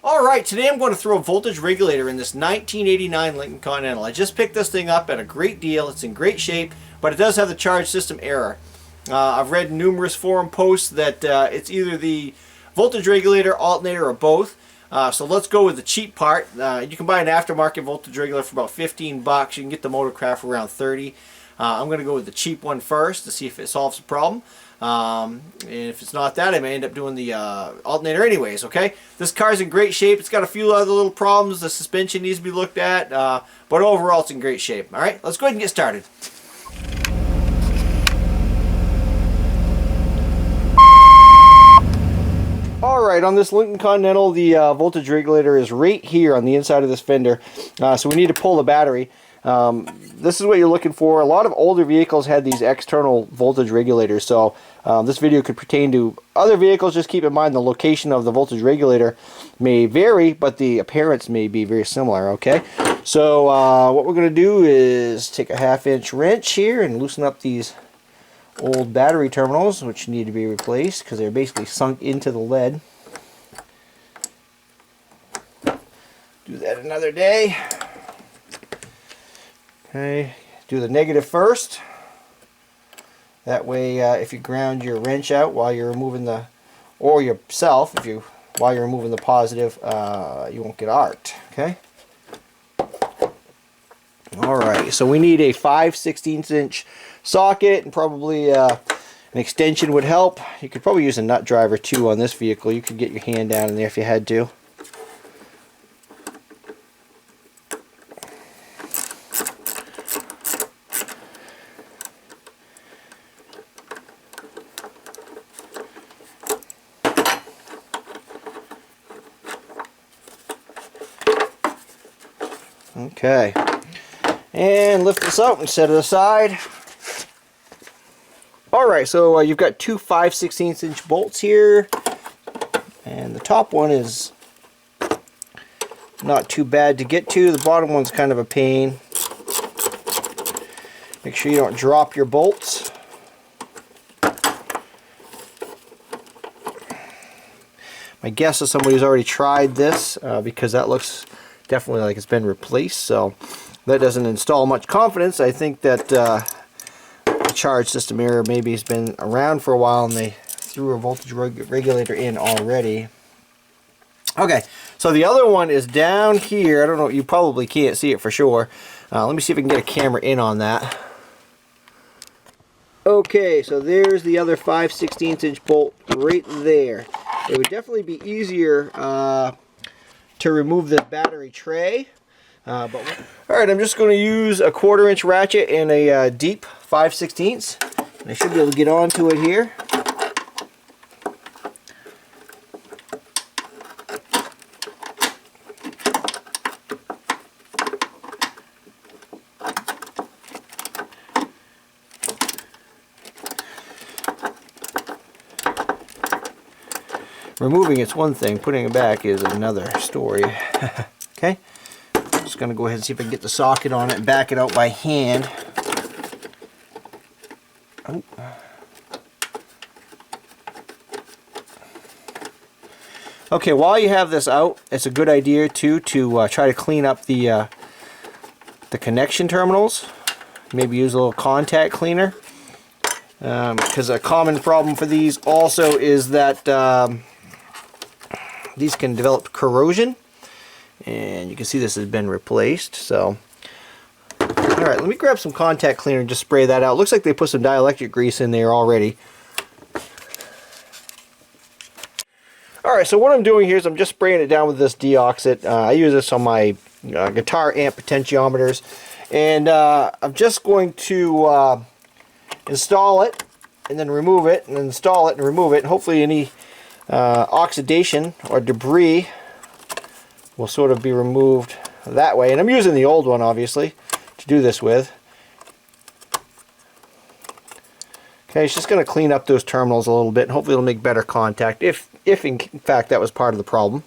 Alright, today I'm going to throw a voltage regulator in this 1989 Lincoln Continental. I just picked this thing up at a great deal. It's in great shape, but it does have the charge system error. I've read numerous forum posts that it's either the voltage regulator, alternator, or both. So let's go with the cheap part. You can buy an aftermarket voltage regulator for about 15 bucks. You can get the Motorcraft for around 30. I'm going to go with the cheap one first to see if it solves the problem. And if it's not that, I may end up doing the alternator anyways, okay? This car's in great shape. It's got a few other little problems. The suspension needs to be looked at, but overall it's in great shape. Alright, let's go ahead and get started. Alright, on this Lincoln Continental, the voltage regulator is right here on the inside of this fender. So we need to pull the battery. This is what you're looking for. A lot of older vehicles had these external voltage regulators, so this video could pertain to other vehicles. Just keep in mind the location of the voltage regulator may vary, but the appearance may be very similar, okay? So what we're going to do is take a 1/2-inch wrench here and loosen up these old battery terminals, which need to be replaced because they're basically sunk into the lead. Do that another day. Okay, do the negative first. That way, if you ground your wrench out while you're removing the, or yourself, while you're removing the positive, you won't get arced. Okay. All right. So we need a 5/16" socket, and probably an extension would help. You could probably use a nut driver too on this vehicle. You could get your hand down in there if you had to. Okay, and lift this up and set it aside. Alright, so you've got two 5/16" bolts here, and the top one is not too bad to get to. The bottom one's kind of a pain. Make sure you don't drop your bolts. My guess is somebody's already tried this because that looks definitely like it's been replaced, so that doesn't install much confidence. I think that the charge system error maybe has been around for a while and they threw a voltage regulator in already. Okay, so the other one is down here. I don't know, you probably can't see it for sure. Let me see if I can get a camera in on that. Okay, so there's the other 5/16" bolt right there. It would definitely be easier to remove the battery tray. Alright, I'm just going to use a 1/4-inch ratchet and a deep 5/16. And I should be able to get onto it here. Removing it's one thing, putting it back is another story. Okay, I'm just going to go ahead and see if I can get the socket on it and back it out by hand. Oh. Okay, while you have this out, it's a good idea too to try to clean up the connection terminals. Maybe use a little contact cleaner, because a common problem for these also is that these can develop corrosion, and you can see this has been replaced. So, alright, let me grab some contact cleaner and just spray that out. Looks like they put some dielectric grease in there already. Alright, so what I'm doing here is I'm just spraying it down with this deoxit. I use this on my guitar amp potentiometers, and I'm just going to install it and then remove it, and install it and remove it, and hopefully any oxidation or debris will sort of be removed that way. And I'm using the old one obviously to do this with. Okay, it's just going to clean up those terminals a little bit, and hopefully it'll make better contact if in fact that was part of the problem.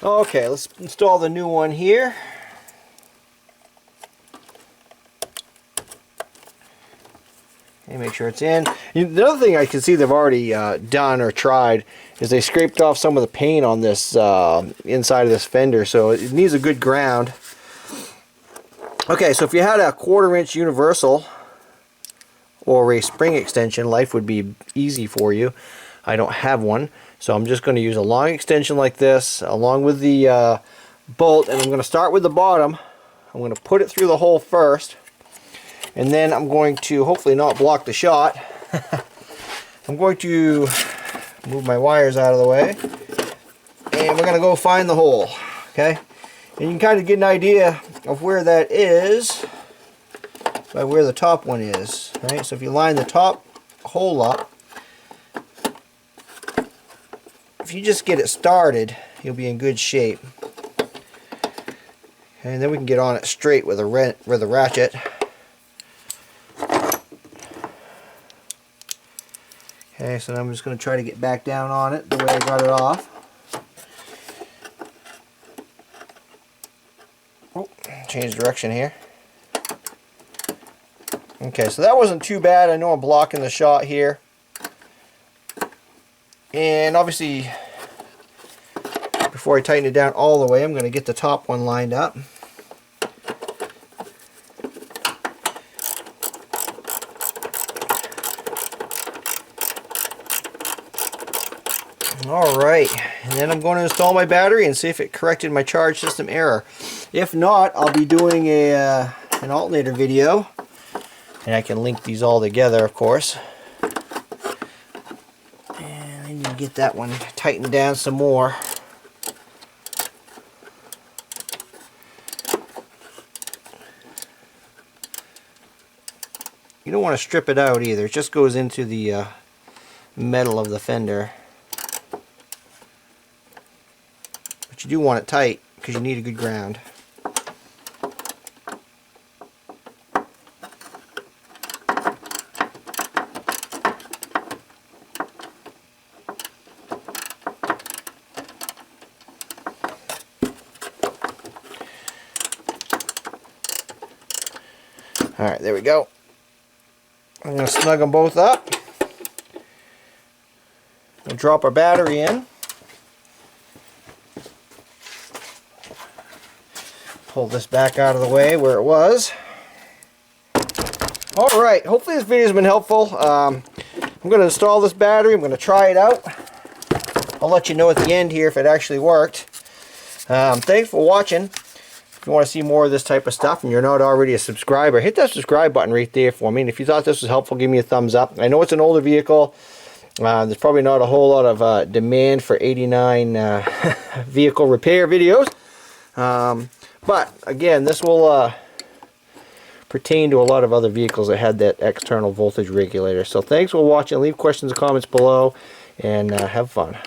Okay, let's install the new one here. Okay, make sure it's in. The other thing I can see they've already done or tried is they scraped off some of the paint on this inside of this fender, so it needs a good ground. Okay, so if you had a 1/4 inch universal or a spring extension, life would be easy for you. I don't have one, so I'm just going to use a long extension like this along with the bolt, and I'm going to start with the bottom. I'm going to put it through the hole first, and then I'm going to hopefully not block the shot. I'm going to move my wires out of the way, and we're going to go find the hole. Okay, and you can kind of get an idea of where that is by where the top one is, right? So if you line the top hole up, if you just get it started, you'll be in good shape. And then we can get on it straight with a ratchet. Okay, so I'm just going to try to get back down on it the way I got it off. Oh, change direction here. Okay, so that wasn't too bad. I know I'm blocking the shot here. And obviously, before I tighten it down all the way, I'm going to get the top one lined up. Alright, and then I'm going to install my battery and see if it corrected my charge system error. If not, I'll be doing an alternator video, and I can link these all together, of course. And I need to get that one tightened down some more. You don't want to strip it out either. It just goes into the metal of the fender. But you do want it tight because you need a good ground. Alright, there we go. I'm going to snug them both up. We'll drop our battery in. Pull this back out of the way where it was. Alright, hopefully this video has been helpful. I'm going to install this battery. I'm going to try it out. I'll let you know at the end here if it actually worked. Thanks for watching. If you want to see more of this type of stuff and you're not already a subscriber, hit that subscribe button right there for me. And if you thought this was helpful, give me a thumbs up. I know it's an older vehicle. There's probably not a whole lot of demand for 89 vehicle repair videos. But again, this will pertain to a lot of other vehicles that had that external voltage regulator. So thanks for watching. Leave questions and comments below, and have fun.